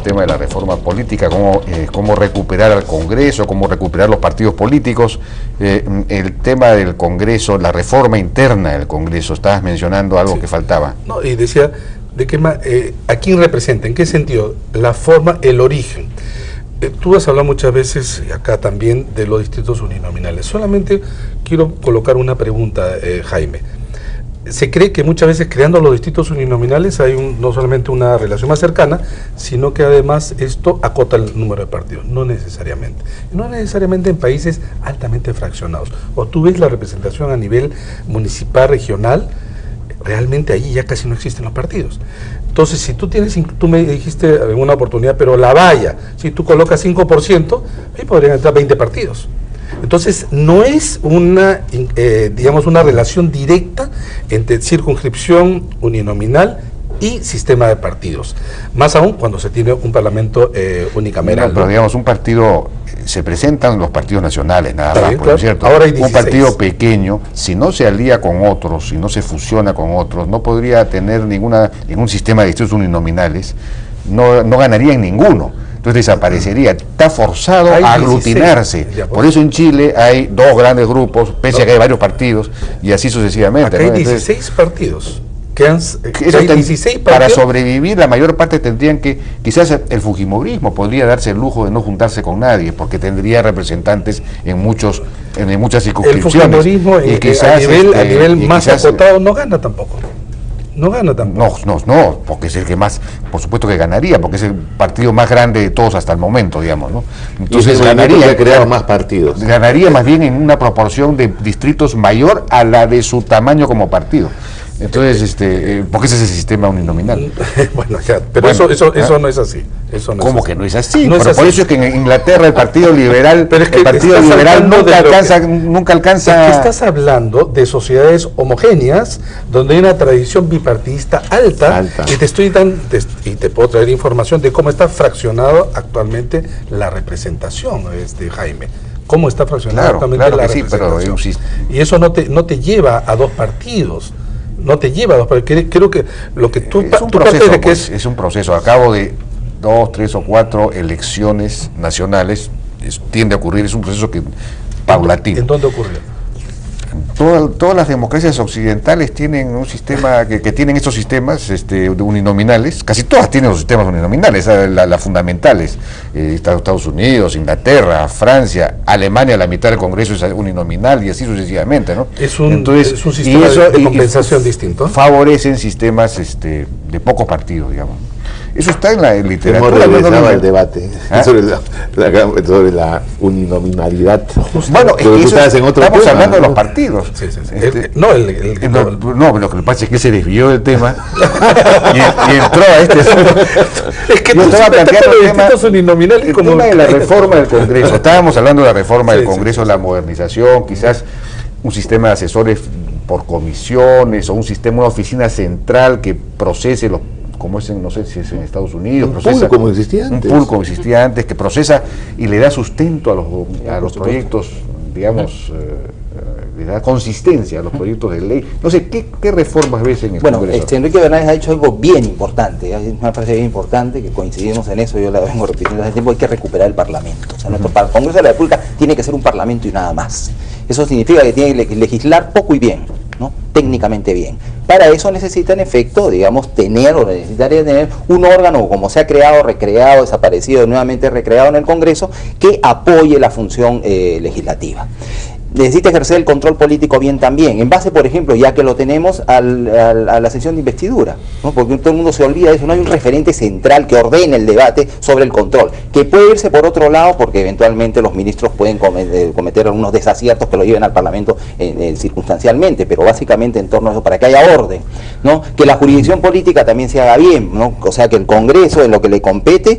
tema de la reforma política, cómo recuperar al Congreso, cómo recuperar los partidos políticos, el tema del Congreso, la reforma interna del Congreso, estabas mencionando algo que faltaba. No, y decía, ¿a quién representa? ¿En qué sentido? La forma, el origen. Tú has hablado muchas veces, y acá también, de los distritos uninominales. Solamente quiero colocar una pregunta, Jaime. Se cree que muchas veces creando los distritos uninominales hay no solamente una relación más cercana, sino que además esto acota el número de partidos. No necesariamente. No necesariamente en países altamente fraccionados. O tú ves la representación a nivel municipal, regional, realmente allí ya casi no existen los partidos. Entonces, si tú me dijiste en una oportunidad, pero la valla, si tú colocas 5%, ahí podrían entrar 20 partidos. Entonces, no es digamos, una relación directa entre circunscripción uninominal y sistema de partidos. Más aún cuando se tiene un parlamento unicameral. No, pero digamos, un partido, se presentan los partidos nacionales, nada más, por claro. cierto. Ahora hay 16. Un partido pequeño, si no se alía con otros, si no se fusiona con otros, no podría tener ningún sistema de distritos uninominales, no ganaría en ninguno. Entonces desaparecería, está forzado a aglutinarse. Por eso en Chile hay dos grandes grupos, pese a que hay varios partidos, y así sucesivamente. Acá hay 16 partidos. Hay 16 para sobrevivir, la mayor parte tendrían que, quizás el fujimorismo podría darse el lujo de no juntarse con nadie, porque tendría representantes en muchas circunscripciones. El fujimorismo y quizás, a nivel más acotado no gana tampoco. No gana tampoco. No, porque es el que más, por supuesto que ganaría, porque es el partido más grande de todos hasta el momento, digamos, ¿no? Entonces ganaría crear más partidos. Ganaría más bien en una proporción de distritos mayor a la de su tamaño como partido. Entonces, porque ese es el sistema uninominal. Bueno, ya, pero bueno, eso no es así. ¿Cómo que no es así? No pero es por así. eso es que en Inglaterra el Partido Liberal, pero es que el Partido Liberal nunca alcanza. Es que estás hablando de sociedades homogéneas donde hay una tradición bipartidista alta. Y te puedo traer información de cómo está fraccionado actualmente la representación, Jaime. ¿Cómo está fraccionada actualmente la representación? Sí, y eso no te lleva a dos partidos. No te lleva a dos partidos. Creo que lo que tú es un proceso, pues, es un proceso. A cabo de 2, 3 o 4 elecciones nacionales tiende a ocurrir. Es un proceso paulatino. ¿En dónde ocurrió? Todas las democracias occidentales tienen un sistema que tienen estos sistemas uninominales. Casi todas tienen los sistemas uninominales, las fundamentales. Estados Unidos, Inglaterra, Francia, Alemania, la mitad del Congreso es uninominal y así sucesivamente, ¿no? Es un sistema de compensación distinto. Favorecen sistemas de pocos partidos, digamos. Eso está en la literatura. Hemos regresado al debate sobre la uninominalidad. Bueno, estamos hablando de los partidos. Sí. No, lo que pasa es que se desvió del tema y entró a este. Es que tú estaba planteando el tema de la reforma del Congreso. Estábamos hablando de la reforma del Congreso, la modernización, quizás un sistema de asesores por comisiones o una oficina central que procese como es no sé si es en Estados Unidos, un pool como existía antes, que procesa y le da sustento a los proyectos, digamos, le da consistencia a los proyectos de ley. No sé, ¿qué reformas ves en el Congreso? Enrique Bernández ha dicho algo bien importante, una frase bien importante, que coincidimos en eso, yo la vengo repitiendo hace tiempo: hay que recuperar el Parlamento. O sea, nuestro Congreso de la República tiene que ser un Parlamento y nada más. Eso significa que tiene que legislar poco y bien, ¿no? Técnicamente bien. Para eso necesita, en efecto, digamos, necesitaría tener un órgano, como se ha creado, recreado, desaparecido, nuevamente recreado en el Congreso, que apoye la función legislativa. Necesita ejercer el control político bien también, en base, por ejemplo, ya que lo tenemos, a la sesión de investidura, ¿no? Porque todo el mundo se olvida de eso. No hay un referente central que ordene el debate sobre el control, que puede irse por otro lado, porque eventualmente los ministros pueden cometer algunos desaciertos que lo lleven al Parlamento circunstancialmente, pero básicamente en torno a eso, para que haya orden, ¿no? Que la jurisdicción política también se haga bien, ¿no? O sea, que el Congreso, en lo que le compete,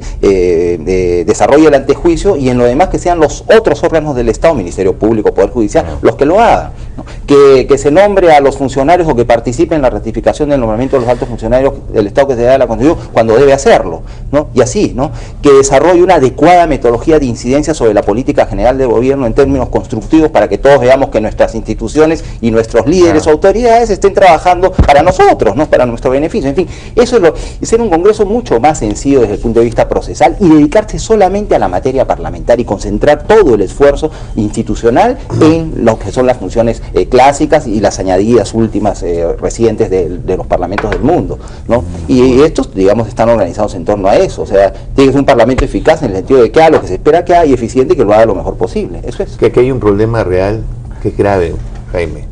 desarrolle el antejuicio, y en lo demás que sean los otros órganos del Estado, Ministerio Público, Poder Judicial, los que lo hagan, ¿no? que se nombre a los funcionarios o que participen en la ratificación del nombramiento de los altos funcionarios del Estado que se da de la Constitución cuando debe hacerlo, ¿no? Y así, ¿no? Que desarrolle una adecuada metodología de incidencia sobre la política general del gobierno en términos constructivos para que todos veamos que nuestras instituciones y nuestros líderes o autoridades estén trabajando para nosotros, no para nuestro beneficio. En fin, eso es ser un Congreso mucho más sencillo desde el punto de vista procesal y dedicarse solamente a la materia parlamentaria y concentrar todo el esfuerzo institucional en lo que son las funciones clásicas y las añadidas últimas recientes de los parlamentos del mundo, ¿no? Y estos, digamos, están organizados en torno a eso. O sea, tiene que ser un parlamento eficaz en el sentido de que haga lo que se espera que haga y eficiente y que lo haga lo mejor posible. Eso es. Que aquí hay un problema real que es grave, Jaime.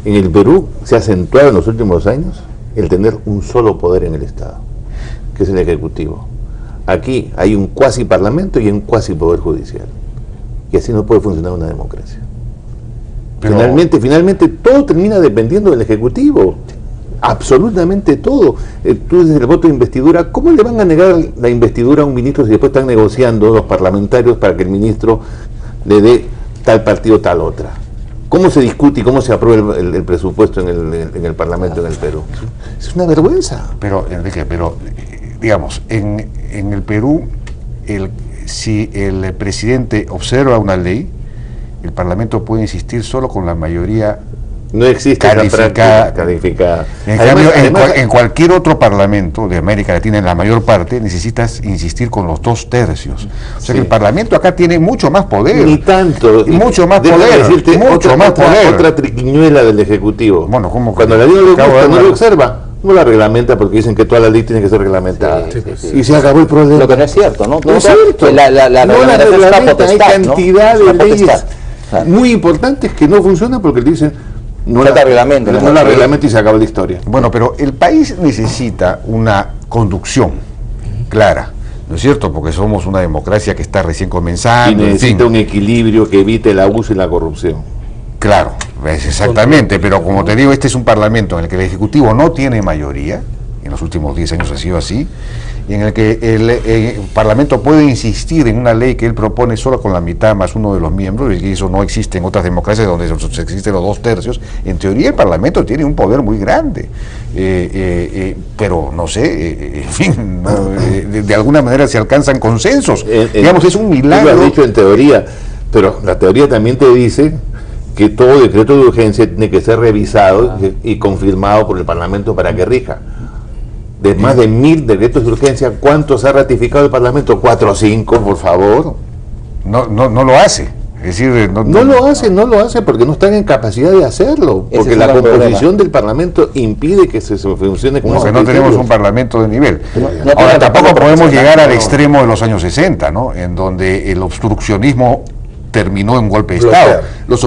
En el Perú se ha acentuado en los últimos años el tener un solo poder en el Estado, que es el Ejecutivo. Aquí hay un cuasi parlamento y un cuasi poder judicial. Y así no puede funcionar una democracia. Pero finalmente todo termina dependiendo del Ejecutivo. Absolutamente todo. Tú desde el voto de investidura, ¿cómo le van a negar la investidura a un ministro si después están negociando los parlamentarios para que el ministro le dé tal partido tal otra? ¿Cómo se discute y cómo se aprueba el presupuesto en el Parlamento en el Perú? Es una vergüenza. Pero, Enrique, digamos, en el Perú, si el presidente observa una ley, el Parlamento puede insistir solo con la mayoría no existe calificada. En cambio, en cualquier otro parlamento de América Latina, en la mayor parte, necesitas insistir con los 2/3. O sea que el Parlamento acá tiene mucho más poder. Ni tanto. Mucho más poder. Otra triquiñuela del Ejecutivo. Bueno, ¿cómo? Cuando la ley no lo observa, no la reglamenta porque dicen que toda la ley tiene que ser reglamentada. Y se acabó el problema. Lo que no es cierto, ¿no? No es cierto. La reglamenta, hay cantidad de leyes muy importantes que no funcionan porque le dicen no la reglamenta y se acaba la historia. Bueno, pero el país necesita una conducción clara, ¿no es cierto? Porque somos una democracia que está recién comenzando. Y necesita un equilibrio que evite el abuso y la corrupción. Claro, exactamente, pero como te digo, este es un parlamento en el que el Ejecutivo no tiene mayoría, en los últimos 10 años ha sido así, y en el que el Parlamento puede insistir en una ley que él propone solo con la mitad más uno de los miembros, y eso no existe en otras democracias donde existen los 2/3. En teoría el Parlamento tiene un poder muy grande, pero no sé, en fin, de alguna manera se alcanzan consensos. Digamos, es un milagro. Tú lo has dicho en teoría, pero la teoría también te dice que todo decreto de urgencia tiene que ser revisado y confirmado por el Parlamento para que rija. De más de 1000 decretos de urgencia, ¿cuántos ha ratificado el Parlamento? 4 o 5, por favor. No lo hace. Es decir, no lo hace porque no están en capacidad de hacerlo, porque la composición del Parlamento impide que se funcione como porque no tenemos un Parlamento de nivel. Ahora, tampoco podemos llegar al extremo de los años 60, ¿no? En donde el obstruccionismo terminó en golpe de Estado. Los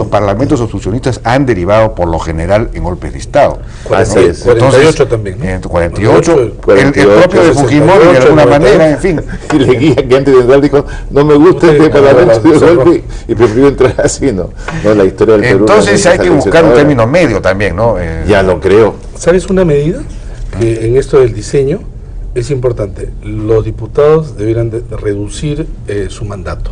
parlamentos obstruccionistas han derivado por lo general en golpes de Estado. 48 también, ¿no? 48, el propio de Fujimori de alguna manera, en fin. Y Leguía, que antes de entrar dijo, no me gusta este parlamento de golpe, y prefirió entrar así, ¿no? La historia del Perú. Entonces hay que buscar un término medio también, ¿no? Ya lo creo. ¿Sabes una medida que en esto del diseño es importante? Los diputados debieran de reducir su mandato.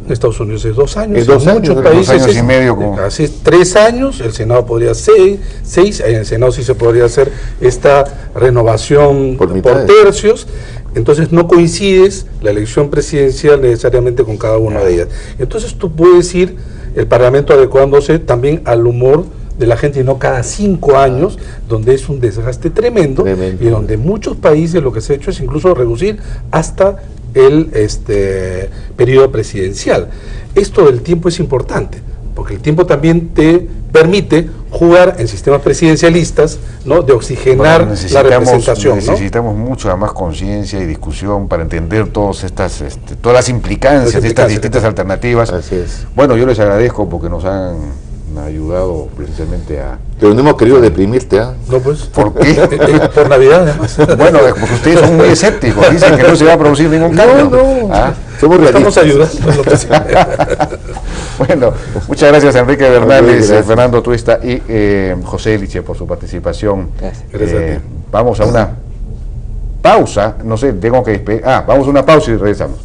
En Estados Unidos es 2 años, en muchos países 2 años y medio, así es 3 años, el Senado podría ser 6, en el Senado sí se podría hacer esta renovación por tercios, entonces no coincides la elección presidencial necesariamente con cada una de ellas. Entonces tú puedes ir, el Parlamento adecuándose también al humor de la gente y no cada 5 años, donde es un desgaste tremendo. Y donde en muchos países lo que se ha hecho es incluso reducir hasta el periodo presidencial. Esto del tiempo es importante, porque el tiempo también te permite jugar en sistemas presidencialistas, ¿no? De oxigenar la representación. Necesitamos mucha más conciencia y discusión para entender todas las implicancias de estas distintas alternativas. Así es. Bueno, yo les agradezco porque nos han ayudado precisamente a... Pero no hemos querido deprimirte, ¿ah? No, pues. ¿Por qué? Por Navidad, además. Bueno, porque ustedes son muy escépticos, dicen que no se va a producir ningún cambio. Somos realistas. Estamos ayudando. Bueno, muchas gracias Enrique Bernales, Fernando Tuesta y José Eliche por su participación. Gracias. Vamos a una pausa, no sé, tengo que vamos a una pausa y regresamos.